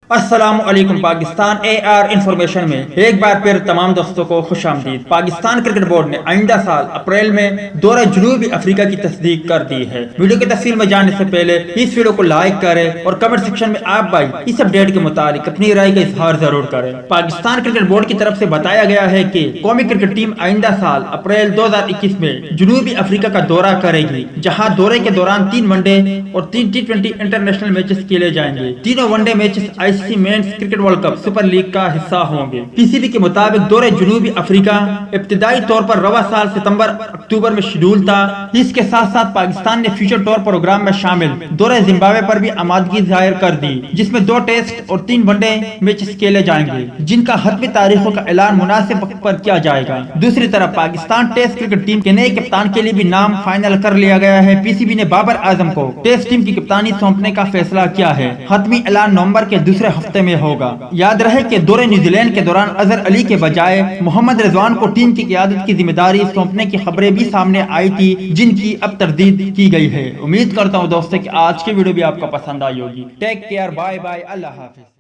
السلام علیکم Pakistan AR information میں ایک بار پھر تمام دوستوں کو خوش آمدید۔ پاکستان کرکٹ بورڈ نے آئندہ سال اپریل میں دورہ جنوبی افریقہ کی تصدیق کر دی ہے۔ ویڈیو کی تفصیل میں جانے سے پہلے اس ویڈیو کو لائک کریں اور کمنٹ سیکشن میں آپ بھائی اس اپڈیٹ کے متعلق اپنی رائے کا اظہار ضرور کریں۔ پاکستان کرکٹ بورڈ کی طرف سے بتایا گیا ہے کہ قومی کرکٹ ٹیم آئندہ سال اپریل 2021 میں جنوبی افریقہ کا دورہ کرے گی، جہاں دورے کے دوران 3 ون ڈے اور 3 T20 انٹرنیشنل میچز کھیلے جائیں گے۔ تینوں one day matches means cricket world cup super league کا حصہ ہوں گے۔ PCB کے مطابق دورہ جنوبی افریقہ ابتدائی طور پر رواں سال ستمبر اکتوبر میں شیڈول تھا۔ اس کے ساتھ ساتھ پاکستان نے فیوچر ٹور پروگرام میں شامل دورہ زمبابوے پر بھی آمادگی ظاہر کر دی، جس میں 2 ٹیسٹ اور 3 ون ڈے میچز کھیلے جائیں گے، جن کا حتمی تاریخوں کا اعلان مناسب وقت پر کیا جائے گا۔ دوسری طرف پاکستان ٹیسٹ کرکٹ ٹیم کے نئے کپتان کے لیے بھی نام فائنل کر لیا گیا ہے۔ PCB نے بابر اعظم کو ٹیسٹ ٹیم کی کپتانی سونپنے کا فیصلہ کیا ہے۔ حتمی اعلان نومبر کے دوسرے ہفتے میں ہوگا۔ یاد رہے کہ دورے نیوزی لینڈ کے دوران اظہر علی کے بجائے محمد رضوان کو ٹیم کی قیادت کی ذمہ داری سونپنے کی خبریں بھی سامنے آئی تھی، جن کی اب تردید کی گئی ہے۔ امید کرتا ہوں دوستوں کہ آج کی ویڈیو بھی آپ کو پسند آئی ہوگی۔ ٹیک کیئر، بائے بائے، اللہ حافظ۔